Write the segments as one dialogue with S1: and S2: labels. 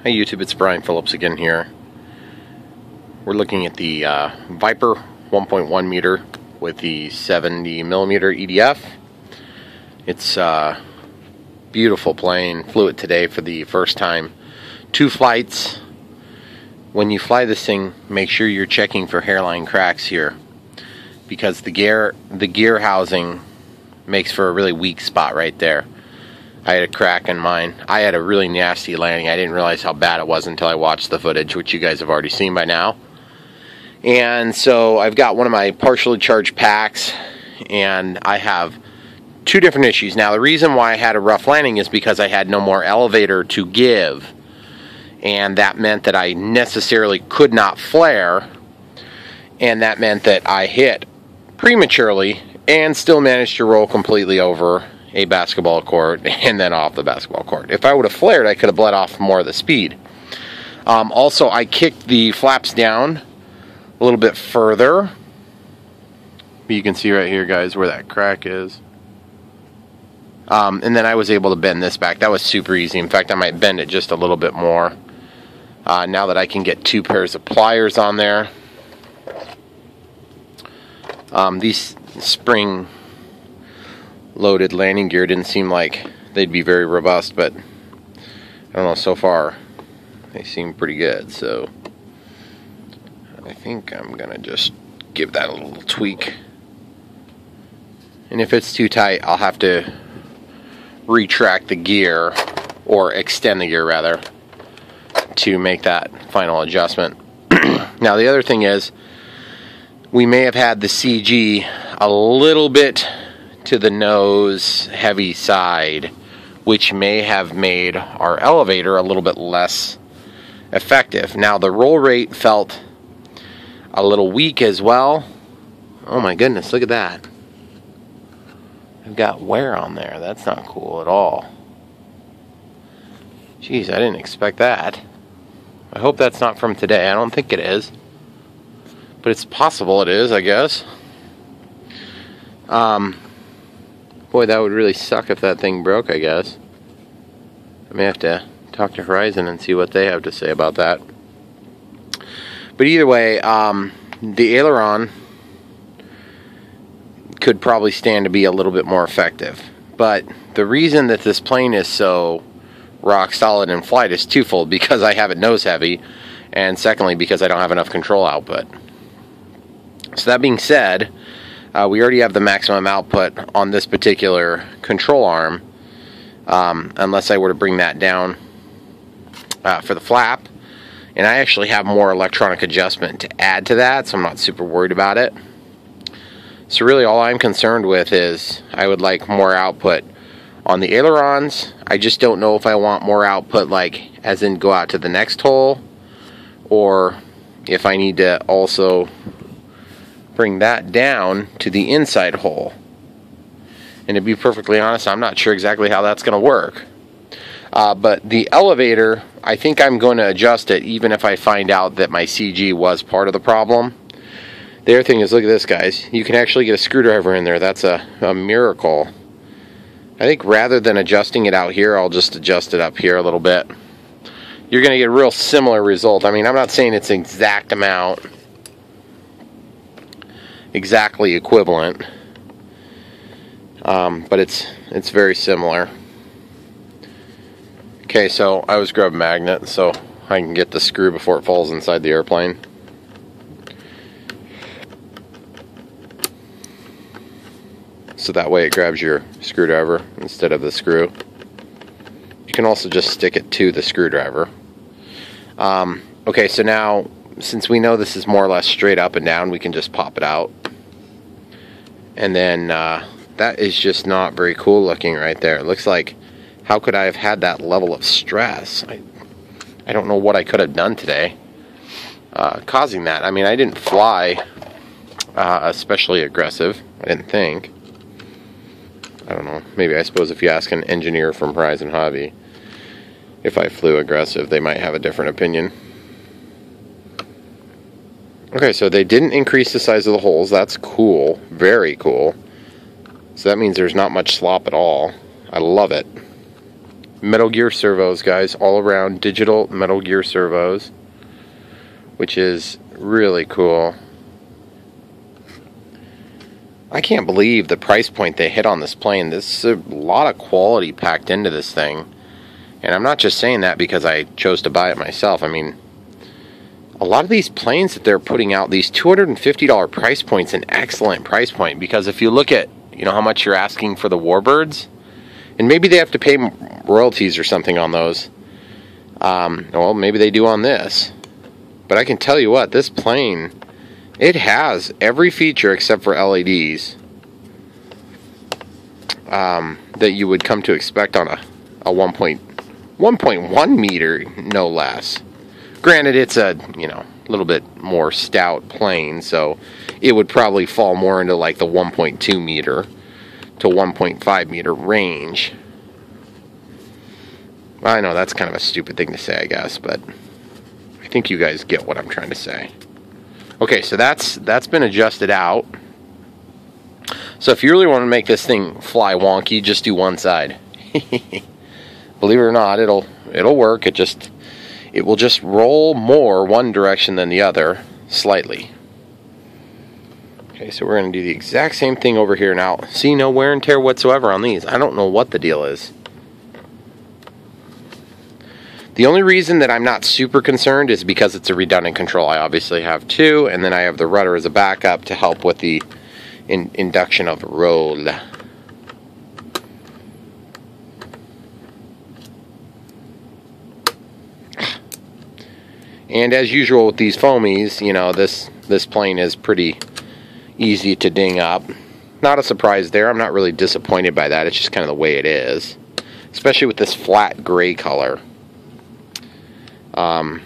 S1: Hi YouTube, it's Brian Phillips again here. We're looking at the Viper 1.1 meter with the 70 millimeter EDF. It's a beautiful plane. Flew it today for the first time. 2 flights. When you fly this thing, make sure you're checking for hairline cracks here, because the gear housing makes for a really weak spot right there. I had a crack in mine. I had a really nasty landing. I didn't realize how bad it was until I watched the footage, which you guys have already seen by now. And so I've got one of my partially charged packs, and I have 2 different issues. Now, the reason why I had a rough landing is because I had no more elevator to give, and that meant that I necessarily could not flare, and that meant that I hit prematurely and still managed to roll completely over a basketball court and then off the basketball court. If I would have flared, I could have bled off more of the speed. Also, I kicked the flaps down a little bit further. You can see right here, guys, where that crack is. And then I was able to bend this back. That was super easy. In fact, I might bend it just a little bit more now that I can get 2 pairs of pliers on there. These spring loaded landing gear didn't seem like they'd be very robust, but I don't know, so far they seem pretty good, so I think I'm gonna just give that a little tweak, and if it's too tight I'll have to retract the gear, or extend the gear rather, to make that final adjustment. Now the other thing is, we may have had the CG a little bit to the nose heavy side, which may have made our elevator a little bit less effective. Now the roll rate felt a little weak as well. Oh my goodness, look at that. I've got wear on there. That's not cool at all. Jeez, I didn't expect that. I hope that's not from today. I don't think it is, but it's possible it is, I guess. Boy, that would really suck if that thing broke, I guess. I may have to talk to Horizon and see what they have to say about that. But either way, the aileron could probably stand to be a little bit more effective. But the reason that this plane is so rock solid in flight is twofold: because I have it nose heavy, and secondly, because I don't have enough control output. So that being said, we already have the maximum output on this particular control arm, unless I were to bring that down for the flap. And I actually have more electronic adjustment to add to that, so I'm not super worried about it. So really all I'm concerned with is I would like more output on the ailerons. I just don't know if I want more output, like as in go out to the next hole, or if I need to also bring that down to the inside hole. And to be perfectly honest, I'm not sure exactly how that's going to work. But the elevator, I think I'm going to adjust it even if I find out that my CG was part of the problem. The other thing is, look at this, guys. You can actually get a screwdriver in there. That's a miracle. I think rather than adjusting it out here, I'll just adjust it up here a little bit. You're going to get a real similar result. I mean, I'm not saying it's an exact amount, exactly equivalent, but it's very similar. Okay, so I was grabbing a magnet so I can get the screw before it falls inside the airplane. So that way it grabs your screwdriver instead of the screw. You can also just stick it to the screwdriver. Okay, so now, since we know this is more or less straight up and down, we can just pop it out. And then that is just not very cool looking right there. It looks like, how could I have had that level of stress? I don't know what I could have done today causing that. I mean, I didn't fly especially aggressive, I didn't think. I don't know, maybe I suppose if you ask an engineer from Horizon Hobby if I flew aggressive, they might have a different opinion. Okay, so they didn't increase the size of the holes. That's cool. Very cool. So that means there's not much slop at all. I love it. metal gear servos, guys, all around digital metal gear servos, which is really cool. I can't believe the price point they hit on this plane. There's a lot of quality packed into this thing. And I'm not just saying that because I chose to buy it myself. I mean, a lot of these planes that they're putting out, these $250 price points, an excellent price point. Because if you look at, you know, how much you're asking for the Warbirds, and maybe they have to pay royalties or something on those. Well, maybe they do on this. But I can tell you what, this plane, it has every feature except for LEDs that you would come to expect on a 1.1 meter, no less. Granted, it's a, you know, little bit more stout plane, so it would probably fall more into like the 1.2 meter to 1.5 meter range. I know that's kind of a stupid thing to say, I guess, but I think you guys get what I'm trying to say. Okay, so that's been adjusted out. So if you really want to make this thing fly wonky, just do one side. Believe it or not, it'll work. It will just roll more one direction than the other, slightly. Okay, so we're going to do the exact same thing over here now. See, no wear and tear whatsoever on these. I don't know what the deal is. The only reason that I'm not super concerned is because it's a redundant control. I obviously have two, and then I have the rudder as a backup to help with the induction of roll. And as usual with these foamies, you know, this plane is pretty easy to ding up. Not a surprise there. I'm not really disappointed by that. It's just kind of the way it is. Especially with this flat gray color. And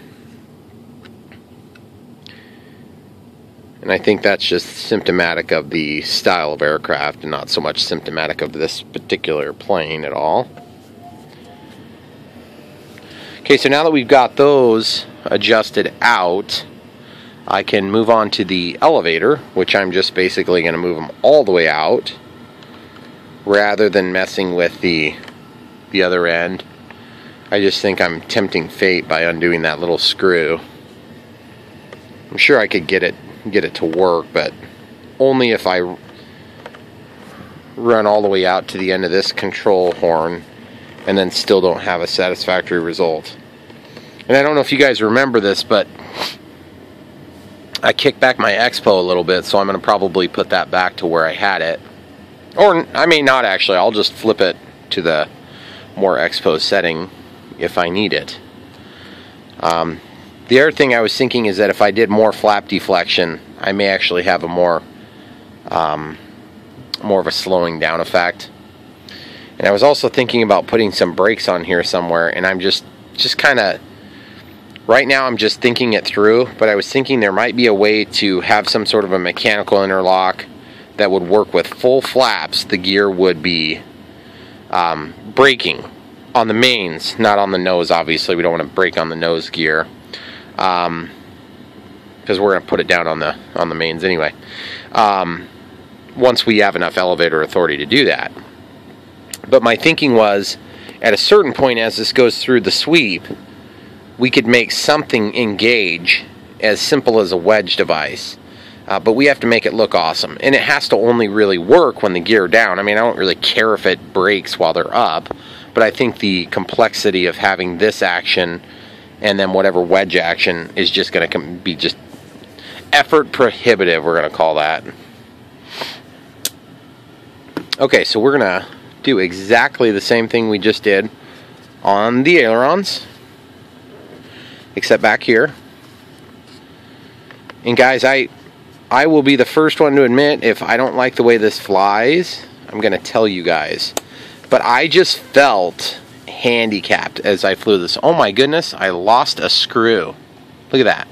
S1: I think that's just symptomatic of the style of aircraft and not so much symptomatic of this particular plane at all. Okay, so now that we've got those adjusted out, I can move on to the elevator, which I'm just basically going to move them all the way out rather than messing with the other end. I just think I'm tempting fate by undoing that little screw. I'm sure I could get it to work, but only if I run all the way out to the end of this control horn and then still don't have a satisfactory result. And I don't know if you guys remember this, but I kicked back my Expo a little bit, so I'm going to probably put that back to where I had it. Or I may not actually. I'll just flip it to the more Expo setting if I need it. The other thing I was thinking is that if I did more flap deflection, I may actually have a more of a slowing down effect. And I was also thinking about putting some brakes on here somewhere, and I'm just kind of, right now I'm just thinking it through, but I was thinking there might be a way to have some sort of a mechanical interlock that would work with full flaps. The gear would be braking on the mains, not on the nose, obviously. We don't want to brake on the nose gear. Because we're going to put it down on the mains anyway. Once we have enough elevator authority to do that. But my thinking was, at a certain point as this goes through the sweep, we could make something engage as simple as a wedge device. But we have to make it look awesome. And it has to only really work when the gear are down. I mean, I don't really care if it brakes while they're up. But I think the complexity of having this action and then whatever wedge action is just going to be just effort prohibitive, we're going to call that. Okay, so we're going to do exactly the same thing we just did on the ailerons, except back here. And guys, I will be the first one to admit if I don't like the way this flies, I'm going to tell you guys. But I just felt handicapped as I flew this. Oh my goodness, I lost a screw. Look at that.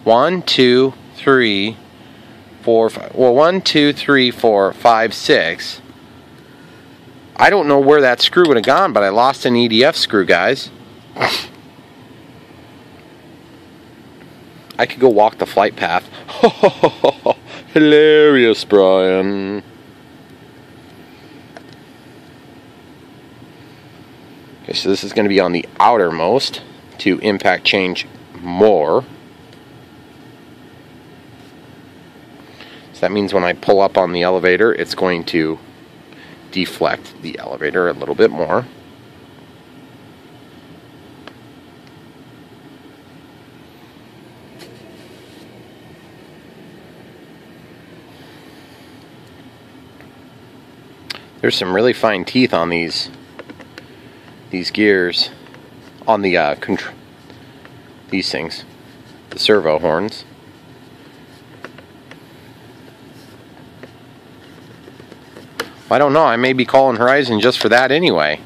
S1: 1, 2, 3, 4, 5. Well, 1, 2, 3, 4, 5, 6. I don't know where that screw would have gone, but I lost an EDF screw, guys. I could go walk the flight path. Hilarious, Brian. So this is going to be on the outermost to impact change more. So that means when I pull up on the elevator, it's going to deflect the elevator a little bit more. There's some really fine teeth on these gears, on the these things, the servo horns. I don't know, I may be calling Horizon just for that anyway,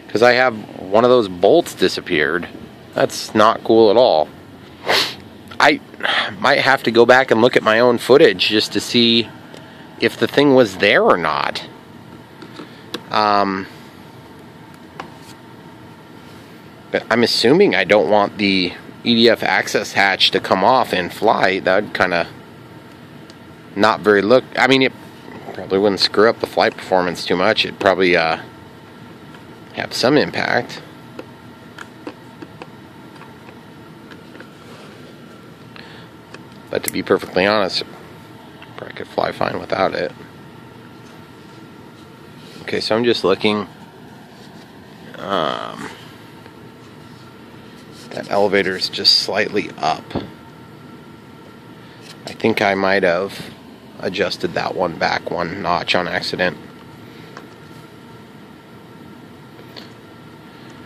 S1: because I have one of those bolts disappeared. That's not cool at all. I might have to go back and look at my own footage just to see if the thing was there or not. But I'm assuming I don't want the EDF access hatch to come off in flight. That would kind of not very look. I mean, it probably wouldn't screw up the flight performance too much. It'd probably have some impact. But to be perfectly honest, probably could fly fine without it. Okay, so I'm just looking. That elevator is just slightly up. I think I might have adjusted that one back one notch on accident.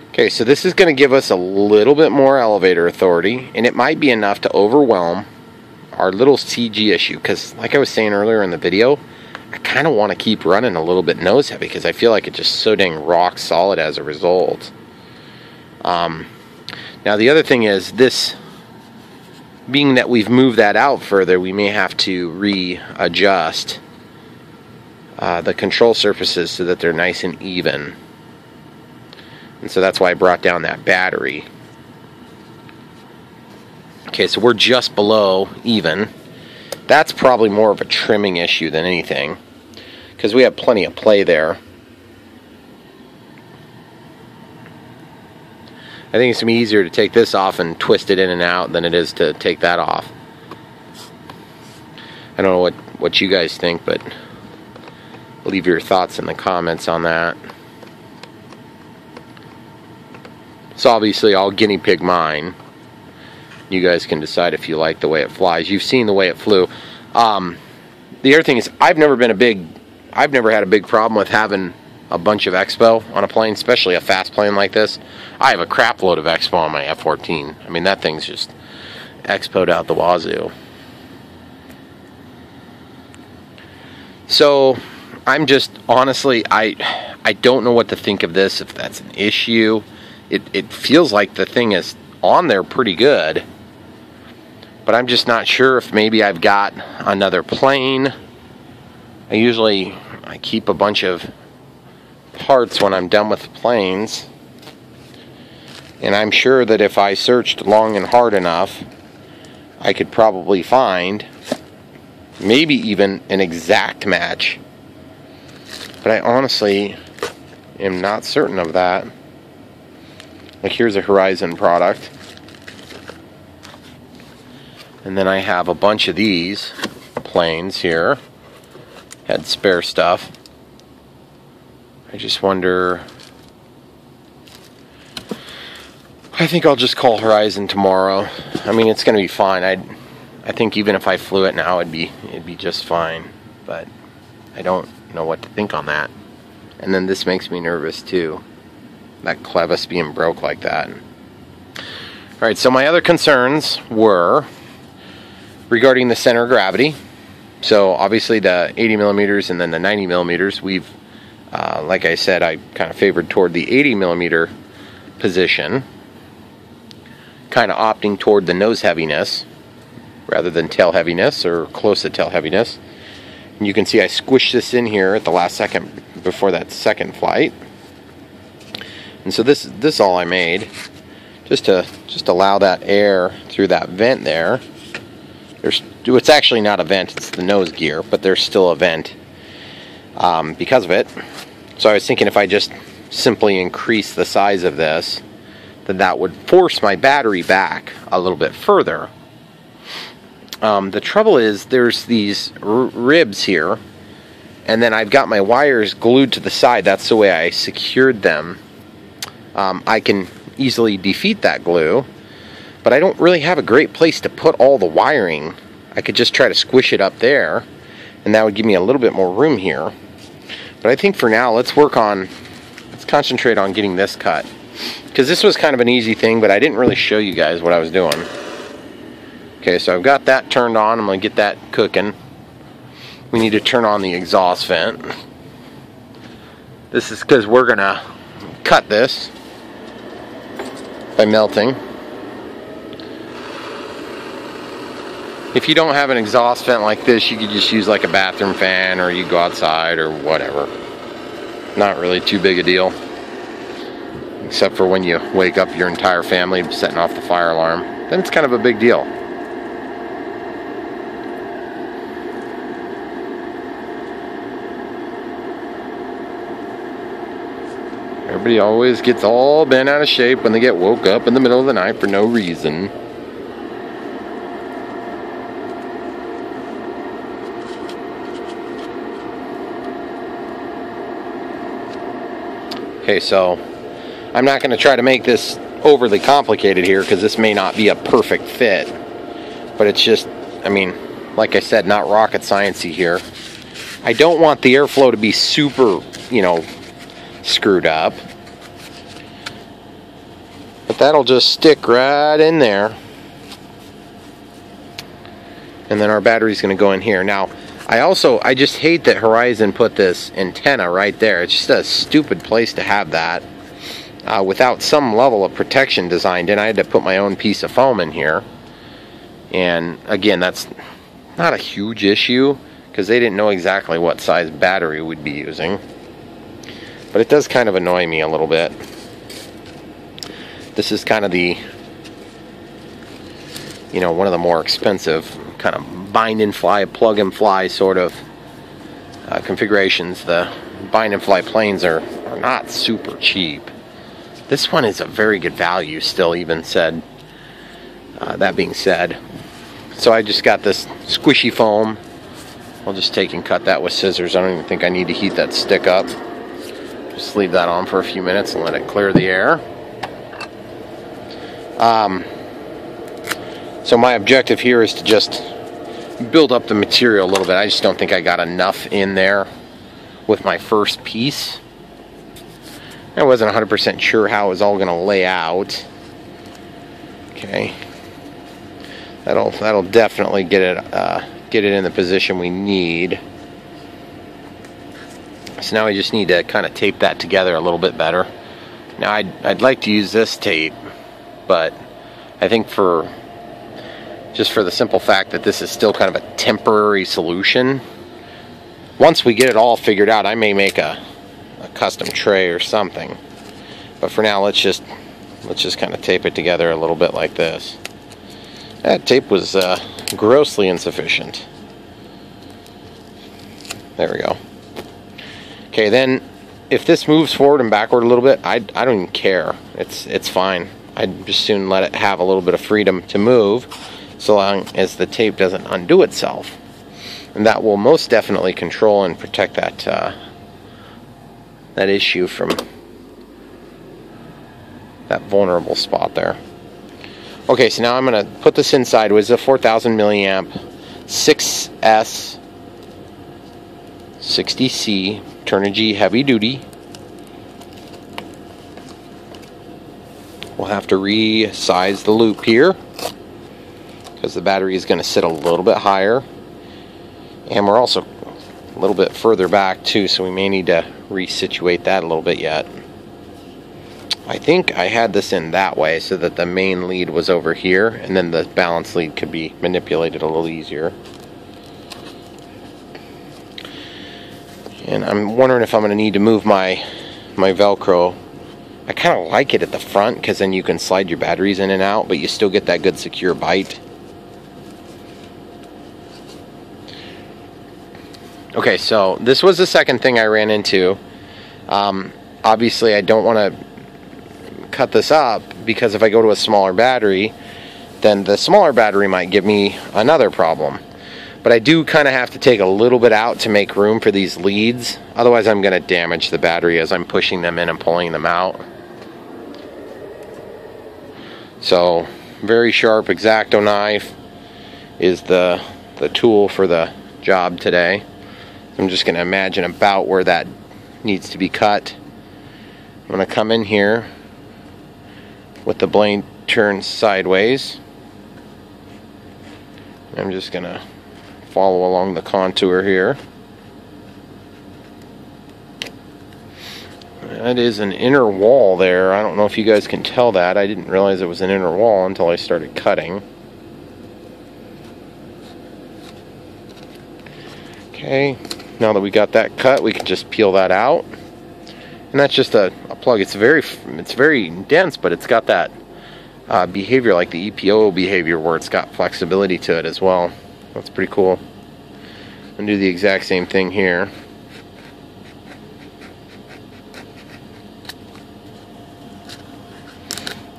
S1: Okay, so this is going to give us a little bit more elevator authority, and it might be enough to overwhelm our little CG issue, because like I was saying earlier in the video, I kind of want to keep running a little bit nose heavy because I feel like it's just so dang rock solid as a result. Now the other thing is, this being that we've moved that out further, we may have to readjust the control surfaces so that they're nice and even. And so that's why I brought down that battery. Okay, so we're just below even. That's probably more of a trimming issue than anything, because we have plenty of play there. I think it's going to be easier to take this off and twist it in and out than it is to take that off. I don't know what you guys think, but leave your thoughts in the comments on that. So obviously I'll guinea pig mine. You guys can decide if you like the way it flies. You've seen the way it flew. The other thing is, I've never had a big problem with having a bunch of expo on a plane, especially a fast plane like this. I have a crap load of expo on my F-14. I mean, that thing's just expo'd out the wazoo. So I'm just, honestly, I don't know what to think of this, if that's an issue. It feels like the thing is on there pretty good, but I'm just not sure if maybe I've got another plane. I keep a bunch of parts when I'm done with planes, and I'm sure that if I searched long and hard enough, I could probably find maybe even an exact match, but I honestly am not certain of that. Like, here's a Horizon product, and then I have a bunch of these planes here, had spare stuff. I just wonder, I think I'll just call Horizon tomorrow. I mean, it's going to be fine. I think even if I flew it now, it'd be just fine, but I don't know what to think on that. And then this makes me nervous too, that clevis being broke like that. Alright, so my other concerns were regarding the center of gravity. So obviously the 80 millimeters and then the 90 millimeters, we've, like I said, I kind of favored toward the 80 millimeter position, kind of opting toward the nose heaviness rather than tail heaviness, or close to tail heaviness. And you can see I squished this in here at the last second before that second flight. And so this all I made just to allow that air through that vent there. It's actually not a vent, it's the nose gear, but there's still a vent because of it. So I was thinking if I just simply increase the size of this, then that would force my battery back a little bit further. The trouble is there's these ribs here, and then I've got my wires glued to the side. That's the way I secured them. I can easily defeat that glue, but I don't really have a great place to put all the wiring. I could just try to squish it up there, and that would give me a little bit more room here. But I think for now, let's concentrate on getting this cut. Because this was kind of an easy thing, but I didn't really show you guys what I was doing. Okay, so I've got that turned on. I'm going to get that cooking. We need to turn on the exhaust vent. This is because we're going to cut this by melting. If you don't have an exhaust vent like this, you could just use like a bathroom fan, or you go outside or whatever. Not really too big a deal. Except for when you wake up your entire family setting off the fire alarm. Then it's kind of a big deal. Everybody always gets all bent out of shape when they get woke up in the middle of the night for no reason. Okay, so I'm not going to try to make this overly complicated here, because this may not be a perfect fit. But it's just, I mean, like I said, not rocket sciencey here. I don't want the airflow to be super, you know, screwed up. But that'll just stick right in there. And then our battery's going to go in here. Now, I just hate that Horizon put this antenna right there. It's just a stupid place to have that. Without some level of protection designed in, I had to put my own piece of foam in here. And again, that's not a huge issue, because they didn't know exactly what size battery we'd be using. But it does kind of annoy me a little bit. This is kind of the, you know, one of the more expensive kind of bind and fly, plug and fly sort of configurations. The bind and fly planes are not super cheap. This one is a very good value still, even said. That being said, so I just got this squishy foam. I'll just take and cut that with scissors. I don't even think I need to heat that stick up. Just leave that on for a few minutes and let it clear the air. So my objective here is to just build up the material a little bit. I just don't think I got enough in there with my first piece. I wasn't 100% sure how it was all going to lay out. Okay, that'll definitely get it in the position we need. So now we just need to kind of tape that together a little bit better. Now I'd like to use this tape, but I think just for the simple fact that this is still kind of a temporary solution, once we get it all figured out, I may make a custom tray or something. But for now, let's just kind of tape it together a little bit like this. That tape was grossly insufficient. There we go. Okay, then if this moves forward and backward a little bit, I don't even care. It's fine. I'd just soon let it have a little bit of freedom to move, so long as the tape doesn't undo itself. And that will most definitely control and protect that issue from that vulnerable spot there. Okay, so now I'm going to put this inside with a 4000 milliamp 6S 60C Turnigy heavy duty. We'll have to resize the loop here because the battery is going to sit a little bit higher, and we're also a little bit further back too, so we may need to resituate that a little bit yet. I think I had this in that way so that the main lead was over here, and then the balance lead could be manipulated a little easier. And I'm wondering if I'm going to need to move my Velcro. I kind of like it at the front because then you can slide your batteries in and out, but you still get that good secure bite. Okay, so this was the second thing I ran into. obviously I don't want to cut this up, because if I go to a smaller battery, then the smaller battery might give me another problem. But I do kind of have to take a little bit out to make room for these leads. Otherwise I'm going to damage the battery as I'm pushing them in and pulling them out. So very sharp X-Acto knife is the tool for the job today. I'm just going to imagine about where that needs to be cut. I'm going to come in here with the blade turned sideways. I'm just going to follow along the contour here. That is an inner wall there. I don't know if you guys can tell that. I didn't realize it was an inner wall until I started cutting. Okay, now that we got that cut, we can just peel that out. And that's just a plug. It's very dense, but it's got that behavior like the EPO behavior where it's got flexibility to it as well. That's pretty cool. I'm going to do the exact same thing here.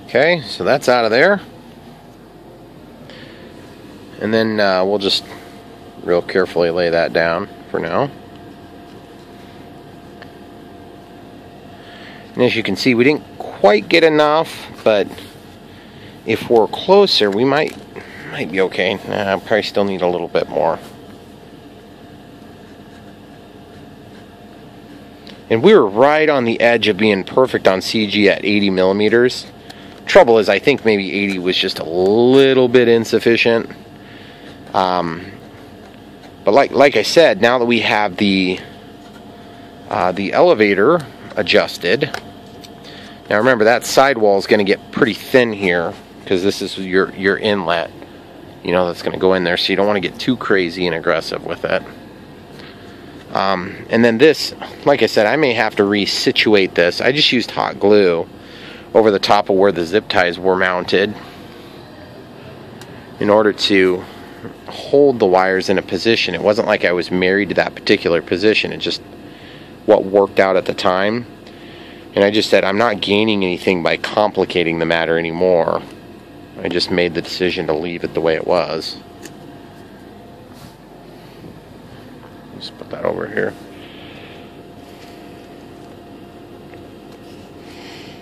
S1: Okay, so that's out of there. And then we'll just real carefully lay that down for now. And as you can see, we didn't quite get enough, but if we're closer, we might be okay. Nah, probably still need a little bit more. And we were right on the edge of being perfect on CG at 80 millimeters. Trouble is, I think maybe 80 was just a little bit insufficient. But like I said, now that we have the elevator adjusted, now remember that sidewall is going to get pretty thin here because this is your inlet, you know, that's going to go in there, so you don't want to get too crazy and aggressive with it. And then this, like I said, I may have to resituate this. I just used hot glue over the top of where the zip ties were mounted in order to hold the wires in a position. It wasn't like I was married to that particular position. It just what worked out at the time. And I just said I'm not gaining anything by complicating the matter anymore. I just made the decision to leave it the way it was. Just put that over here.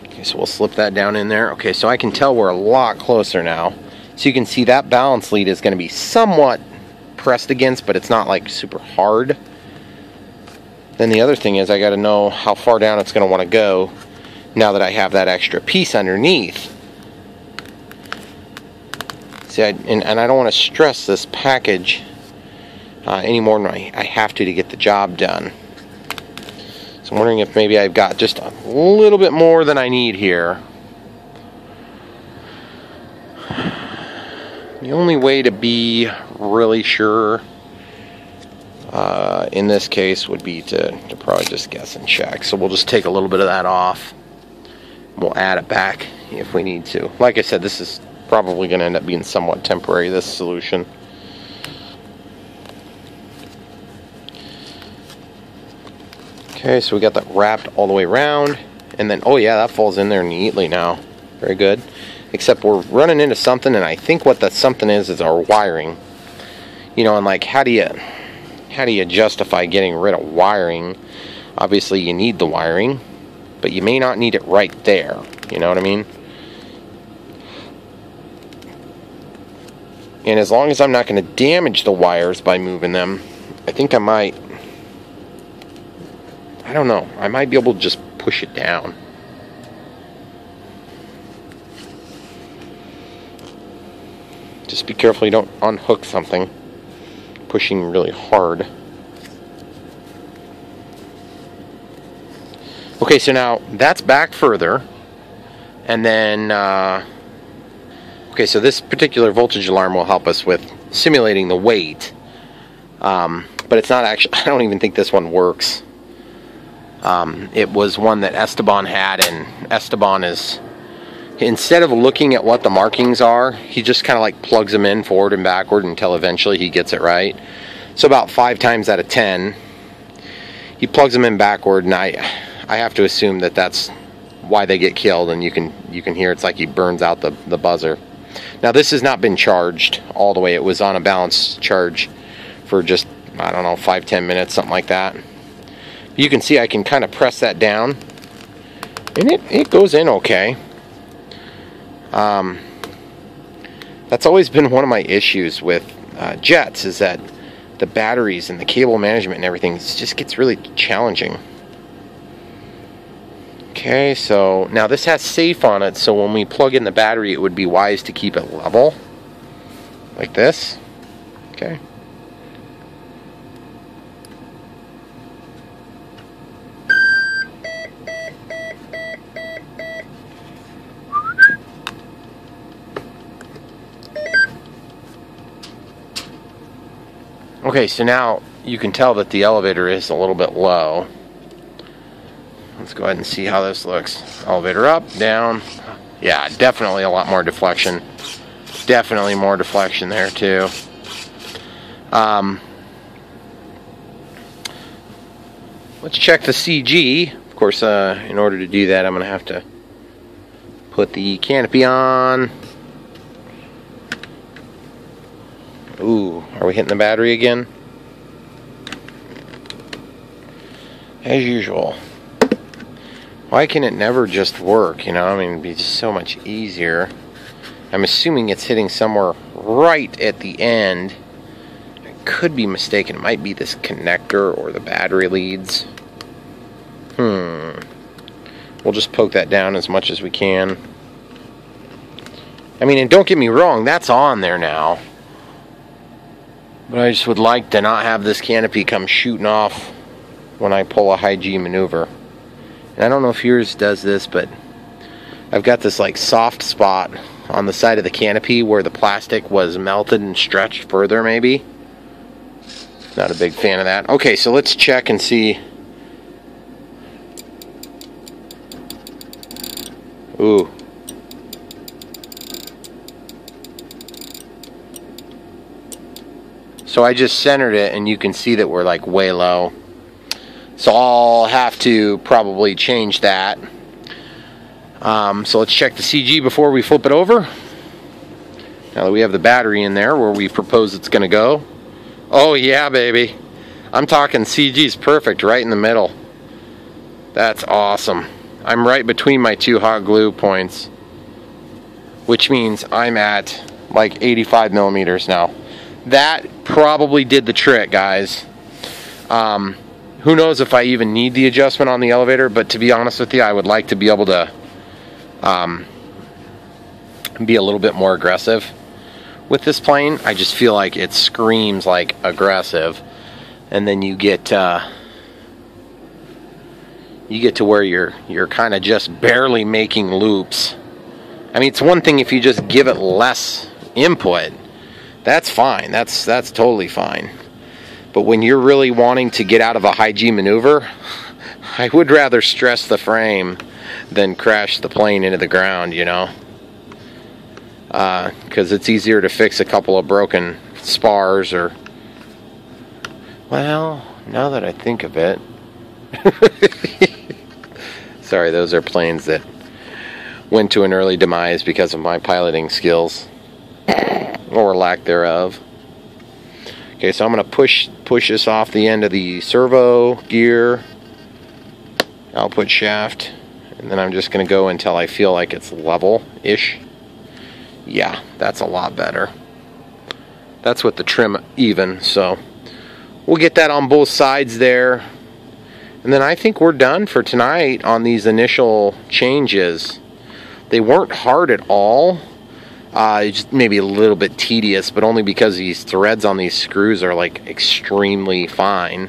S1: Okay, so we'll slip that down in there. Okay, so I can tell we're a lot closer now. So you can see that balance lead is going to be somewhat pressed against, but it's not like super hard. Then the other thing is I got to know how far down it's going to want to go now that I have that extra piece underneath. See, and I don't want to stress this package any more than I have to get the job done. So I'm wondering if maybe I've got just a little bit more than I need here. The only way to be really sure in this case would be to probably just guess and check. So we'll just take a little bit of that off. We'll add it back if we need to. Like I said, this is probably going to end up being somewhat temporary, this solution. Okay, so we got that wrapped all the way around. And then, oh yeah, that falls in there neatly now. Very good. Except we're running into something, and I think what that something is our wiring. You know, and like, how do you justify getting rid of wiring? Obviously, you need the wiring, but you may not need it right there. You know what I mean? And as long as I'm not going to damage the wires by moving them, I think I might, I don't know, I might be able to just push it down. Just be careful you don't unhook something pushing really hard. Okay, so now that's back further, and then okay, so this particular voltage alarm will help us with simulating the weight, but it's not actually, I don't even think this one works. It was one that Esteban had, and Esteban is, instead of looking at what the markings are, he just kind of like plugs them in forward and backward until eventually he gets it right. So about 5 times out of 10, he plugs them in backward, and I I have to assume that that's why they get killed, and you can hear it's like he burns out the buzzer. Now this has not been charged all the way. It was on a balanced charge for just, I don't know, 5-10 minutes, something like that. You can see I can kind of press that down, and it goes in okay. That's always been one of my issues with jets, is that the batteries and the cable management and everything just gets really challenging. Okay, so now this has safe on it, so when we plug in the battery, it would be wise to keep it level, like this. Okay. Okay, so now you can tell that the elevator is a little bit low. Let's go ahead and see how this looks. Elevator up, down. Yeah, definitely a lot more deflection. Definitely more deflection there too. Let's check the CG. Of course, in order to do that, I'm going to have to put the canopy on. Ooh, are we hitting the battery again? As usual. Why can it never just work, you know? I mean, it'd be just so much easier. I'm assuming it's hitting somewhere right at the end. I could be mistaken. It might be this connector or the battery leads. We'll just poke that down as much as we can. I mean, and don't get me wrong, that's on there now. But I just would like to not have this canopy come shooting off when I pull a high G maneuver. And I don't know if yours does this, but I've got this like soft spot on the side of the canopy where the plastic was melted and stretched further maybe. Not a big fan of that. Okay, so let's check and see. Ooh. So I just centered it, and you can see that we're like way low. So I'll have to probably change that. So let's check the CG before we flip it over. Now that we have the battery in there where we propose it's going to go. Oh yeah, baby. I'm talking CG's perfect, right in the middle. That's awesome. I'm right between my two hot glue points, which means I'm at like 85 millimeters now. That probably did the trick, guys. Who knows if I even need the adjustment on the elevator, but to be honest with you, I would like to be able to be a little bit more aggressive with this plane. I just feel like it screams like aggressive, and then you get to where you're kind of just barely making loops. I mean, it's one thing if you just give it less input. That's fine. That's totally fine. But when you're really wanting to get out of a high G maneuver, I would rather stress the frame than crash the plane into the ground, you know. Because it's easier to fix a couple of broken spars or... Well, now that I think of it... Sorry, those are planes that went to an early demise because of my piloting skills. Or lack thereof. Okay, so I'm going to push this off the end of the servo gear, output shaft, and then I'm just going to go until I feel like it's level-ish. Yeah, that's a lot better. That's with the trim even, so we'll get that on both sides there. And then I think we're done for tonight on these initial changes. They weren't hard at all. Just maybe a little bit tedious, but only because these threads on these screws are like extremely fine.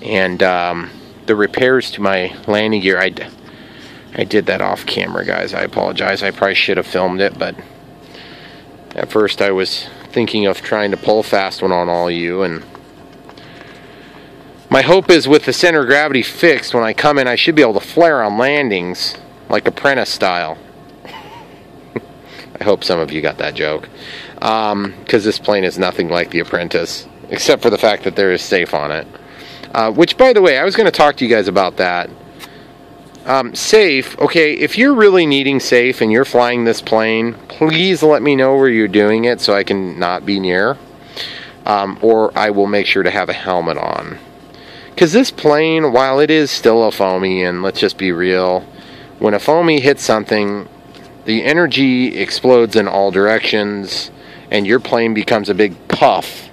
S1: And the repairs to my landing gear, I did that off camera, guys. I apologize. I probably should have filmed it, but at first I was thinking of trying to pull a fast one on all you, and my hope is with the center of gravity fixed, when I come in I should be able to flare on landings like Apprentice style. I hope some of you got that joke, because this plane is nothing like The Apprentice, except for the fact that there is safe on it. Which, by the way, I was going to talk to you guys about that. Safe, okay, if you're really needing safe and you're flying this plane, please let me know where you're doing it so I can not be near. Or I will make sure to have a helmet on. Because this plane, while it is still a foamy, and let's just be real, when a foamy hits something, the energy explodes in all directions, and your plane becomes a big puff.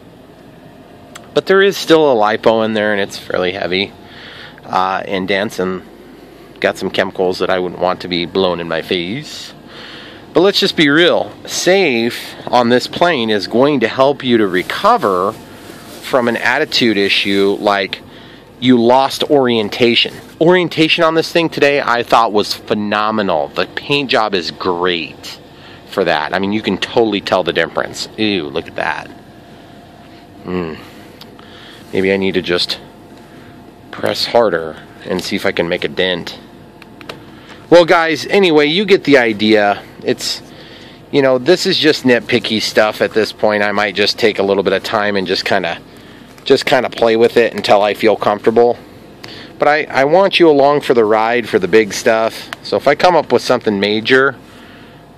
S1: But there is still a lipo in there, and it's fairly heavy and dense, and got some chemicals that I wouldn't want to be blown in my face. But let's just be real. Safe on this plane is going to help you to recover from an attitude issue like you lost orientation. Orientation on this thing today I thought was phenomenal. The paint job is great for that. I mean, you can totally tell the difference. Ew, look at that. Maybe I need to just press harder and see if I can make a dent. Well, guys, anyway, you get the idea. It's, you know, this is just nitpicky stuff at this point. I might just take a little bit of time and just kind of play with it until I feel comfortable. But I want you along for the ride for the big stuff. So if I come up with something major,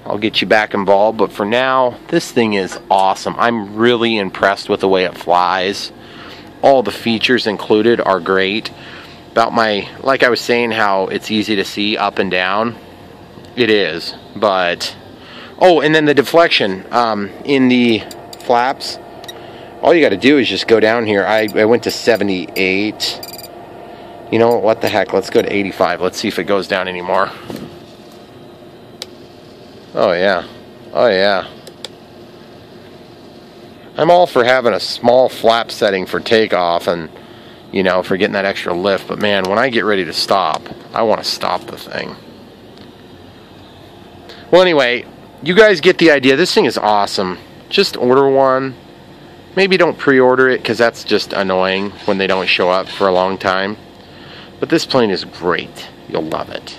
S1: I'll get you back involved. But for now, this thing is awesome. I'm really impressed with the way it flies. All the features included are great. About like I was saying, how it's easy to see up and down. It is, but oh, and then the deflection in the flaps. All you got to do is just go down here. I went to 78. You know what the heck? Let's go to 85. Let's see if it goes down anymore. Oh yeah, oh yeah. I'm all for having a small flap setting for takeoff and, you know, for getting that extra lift, but man, when I get ready to stop, I want to stop the thing. Well, anyway, you guys get the idea. This thing is awesome. Just order one. Maybe don't pre-order it because that's just annoying when they don't show up for a long time. But this plane is great. You'll love it.